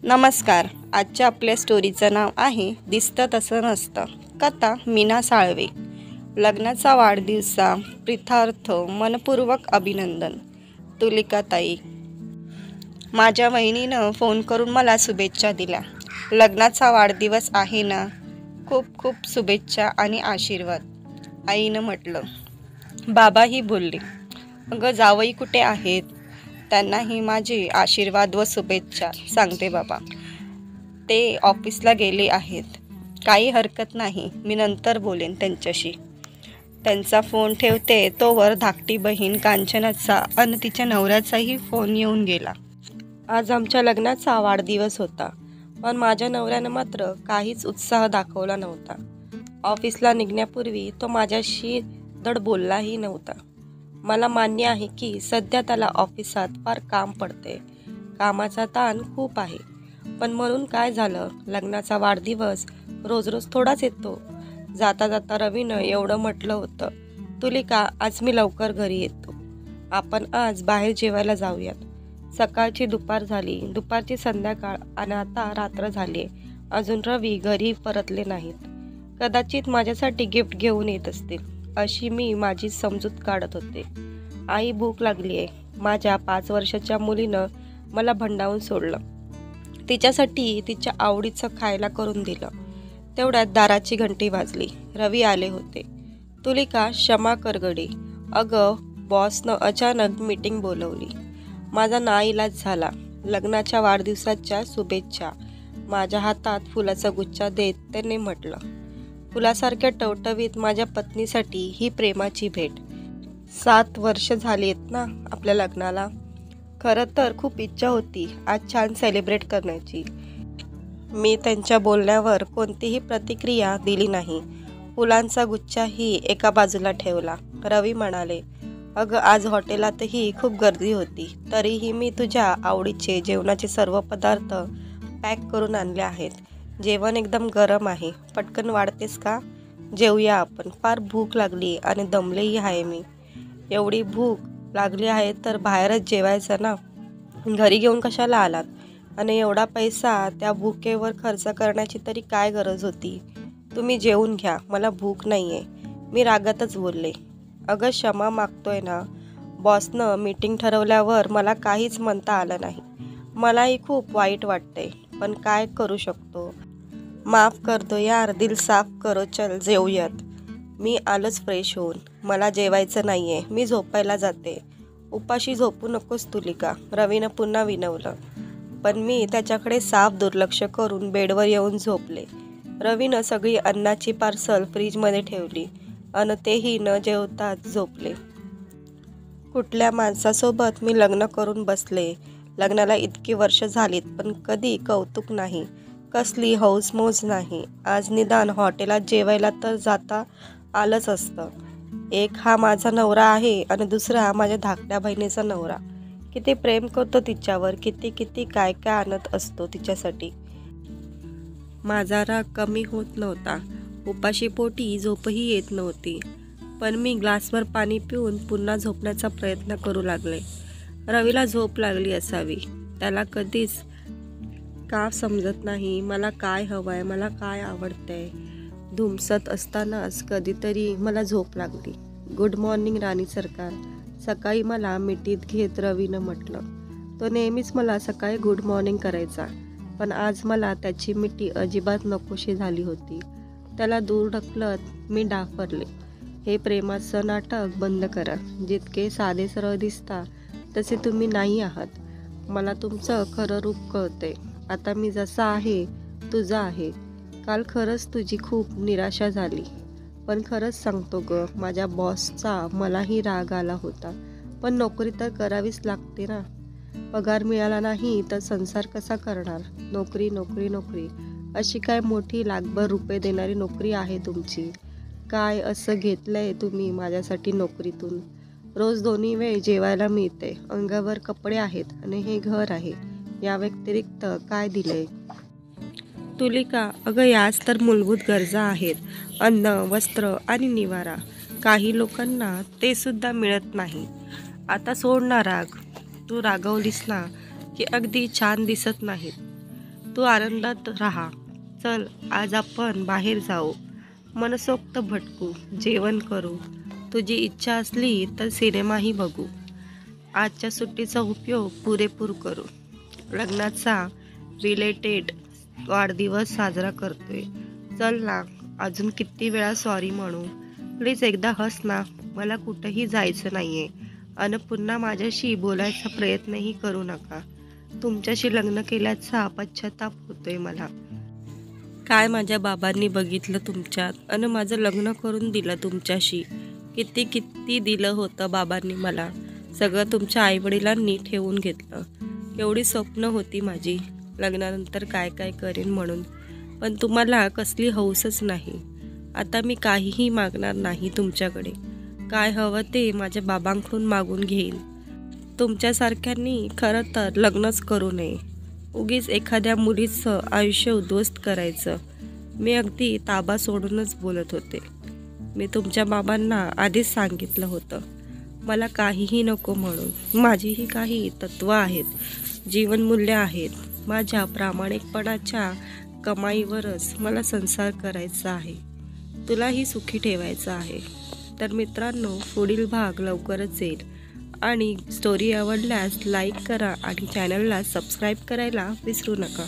नमस्कार. आजच्या आपल्या स्टोरीचं नाव आहे दिसतं तसं नसतं. कथा मीना साळवे. लग्नाचा वाढदिवसा प्रितार्थ मनपूर्वक अभिनंदन. तुलिकाताई. माझ्या वहिनीनं फोन करून मला शुभेच्छा दिल्या. लग्नाचा वाढदिवस आहे ना, खूप खूप शुभेच्छा आणि आशीर्वाद. आईनं म्हटलं. बाबाही बोलले, अगं जावई कुठे आहेत? त्यांनाही माझे आशीर्वाद व शुभेच्छा सांगते बाबा. ते ऑफिसला गेले आहेत. काही हरकत नाही, मी नंतर बोलेन त्यांच्याशी. त्यांचा फोन ठेवते तोवर धाकटी बहीण कांचनाचा आणि तिच्या नवऱ्याचाही फोन येऊन गेला. आज आमच्या लग्नाचा वाढदिवस होता, पण माझ्या नवऱ्यानं मात्र काहीच उत्साह दाखवला नव्हता. ऑफिसला निघण्यापूर्वी तो माझ्याशी धड बोललाही नव्हता. मला मान्य आहे की सध्या त्याला ऑफिसात फार काम पडते, कामाचा ताण खूप आहे. पण म्हणून काय झालं, लग्नाचा वाढदिवस रोज रोज थोडाच येतो. जाता जाता रवीनं एवढं म्हटलं होतं, तुलिका आज मी लवकर घरी येतो, आपण आज बाहेर जेवायला जाऊयात. सकाळची दुपार झाली, दुपारची संध्याकाळ आणि आता रात्र झाली, अजून रवी घरी परतले नाहीत. कदाचित माझ्यासाठी गिफ्ट घेऊन येत असतील अशी मी माझी समजूत काढत होते. आई भूक लागली आहे. माझ्या 5 वर्षाच्या मुलीनं मला भंडावून सोडलं. तिच्यासाठी तिच्या आवडीचं खायला करून दिलं. तेवढ्यात दाराची घंटी वाजली. रवी आले होते. तुलिका क्षमा कर गडी, अगं बॉसनं अचानक मीटिंग बोलवली. माझा नाईलाज झाला. लग्नाच्या वाढदिवसाच्या शुभेच्छा. माझ्या हातात फुलाचा गुच्छा देत त्याने म्हटलं, फुलासारख्या टवटवीत माझ्या पत्नीसाठी ही प्रेमाची भेट. 7 वर्ष झाली आहेत ना आपल्या लग्नाला. खरं तर खूप इच्छा होती आज छान सेलिब्रेट करण्याची. मी त्यांच्या बोलण्यावर कोणतीही प्रतिक्रिया दिली नाही. फुलांचा गुच्छाही एका बाजूला ठेवला. रवी म्हणाले, अगं आज हॉटेलातही खूप गर्दी होती, तरीही मी तुझ्या आवडीचे जेवणाचे सर्व पदार्थ पॅक करून आणले आहेत. जेवण एकदम गरम आहे, पटकन वाढतेस का? जेवूया आपण, फार भूक लागली आणि दमलेही आहे मी. एवढी भूक लागली आहे तर बाहेरच जेवायचं ना, घरी घेऊन कशाला आलात? आणि एवढा पैसा त्या भुकेवर खर्च करण्याची तरी काय गरज होती? तुम्ही जेवून घ्या, मला भूक नाही आहे, मी रागातच बोलले. अगं क्षमा मागतोय ना, बॉसनं मीटिंग ठरवल्यावर मला काहीच म्हणता आलं नाही. मलाही खूप वाईट वाटतंय, पण काय करू शकतो? माफ कर दो यार, दिल साफ करो, चल जेवूयात. मी आलोच फ्रेश होऊन, मला जेवायचं नाहीये, मी झोपायला जाते. उपाशी झोपू नकोस तुलिका, रवीनं पुन्हा विनवलं. पण मी त्याच्याकडे साफ दुर्लक्ष करून बेडवर येऊन झोपले. रवीनं सगळी अन्नाची पार्सल फ्रीजमध्ये ठेवली आणि तेही न जेवताच झोपले. कुठल्या माणसासोबत मी लग्न करून बसले. लग्नाला इतकी वर्ष झालीत, पण कधी कौतुक नाही, कसली हौसमौज नाही. आज निदान हॉटेलात जेवायला तर जाता आलंच असतं. एक हा माझा नवरा आहे आणि दुसरा माझ्या धाकट्या बहिणीचा नवरा. किती प्रेम करतो तिच्यावर, किती किती काय काय आणत असतो तिच्यासाठी. माझा राग कमी होत नव्हता. उपाशी पोटी झोपही येत नव्हती. पण मी ग्लासभर पाणी पिऊन पुन्हा झोपण्याचा प्रयत्न करू लागले. रवीला झोप लागली असावी. त्याला कधीच का समजत नाही मला काय हवंय, मला काय आवडतंय. धुमसत असतानाच कधीतरी मला झोप लागली. गुड मॉर्निंग राणी सरकार, सकाळी मला मिठीत घेत रवीनं म्हटलं. तो नेहमीच मला सकाळी गुड मॉर्निंग करायचा, पण आज मला त्याची मिठी अजिबात नकोशी झाली होती. त्याला दूर ढकलत मी डाफरले, हे प्रेमाचं नाटक बंद करा. जितके साधे सरळ दिसता तसे तुम्ही नाही आहात. मला तुमचं खरं रूप कळते. आता मी जसा आहे तुझा आहे. काल खरंच तुझी खूप निराशा झाली. पण खरंच सांगतो ग, माझ्या बॉसचा मलाही राग आला होता, पण नोकरी तर करावीच लागते ना. पगार मिळाला नाही तर संसार कसा करणार? नोकरी नोकरी नोकरी, अशी काय मोठी लाखभर रुपये देणारी नोकरी आहे तुमची? काय असं घेतलंय तुम्ही माझ्यासाठी नोकरीतून? रोज 2 वेळ जेवायला मिळते, अंगावर कपडे आहेत आणि हे घर आहे, या व्यतिरिक्त काय दिलंय? तुलिका, अगं याच तर मूलभूत गरजा आहेत, अन्न, वस्त्र आणि निवारा. काही लोकांना ते सुद्धा मिळत नाही. आता सोड ना राग. तू रागवलीस ना की अगदी छान दिसत नाहीत. तू आनंदात राहा. चल आज आपण बाहेर जाऊ, मनसोक्त भटकू, जेवण करू, तुझी इच्छा असली तर सिनेमाही बघू. आजच्या सुट्टीचा उपयोग पुरेपूर करू. लग्नाचा रिलेटेड वाढदिवस साजरा करतोय. चल ना, अजून किती वेळा सॉरी म्हणू. प्लीज एकदा हस ना. मला कुठंही जायचं नाहीये आणि पुन्हा माझ्याशी बोलायचा प्रयत्नही करू नका. तुमच्याशी लग्न केल्याचा पश्चाताप होतोय मला. काय माझ्या बाबांनी बघितलं तुमच्यात आणि माझं लग्न करून दिलं तुमच्याशी. किती किती दिलं होतं बाबांनी मला. सगळं तुमच्या आईवडिलांनी ठेवून घेतलं. एवढी स्वप्न होती माझी लग्नानंतर काय काय करेन म्हणून, पण तुम्हाला कसली हौसच नाही. आता मी काहीही मागणार नाही तुमच्याकडे. काय हवं ते माझ्या बाबांकडून मागून घेईन. तुमच्यासारख्यांनी खरं तर लग्नच करू नये. उगीच एखाद्या मुलीचं आयुष्य उद्ध्वस्त करायचं. मी अगदी ताबा सोडूनच बोलत होते. मी तुमच्या बाबांना आधीच सांगितलं होतं मला काहीही नको म्हणून. माझीही काही तत्त्व आहेत, जीवनमूल्य आहेत. माझ्या प्रामाणिकपणाच्या कमाईवरच मला संसार करायचा आहे. तुलाही सुखी ठेवायचं आहे. तर मित्रांनो, पुढील भाग लवकरच येईल आणि स्टोरी आवडल्यास लाईक करा आणि चॅनलला सबस्क्राईब करायला विसरू नका.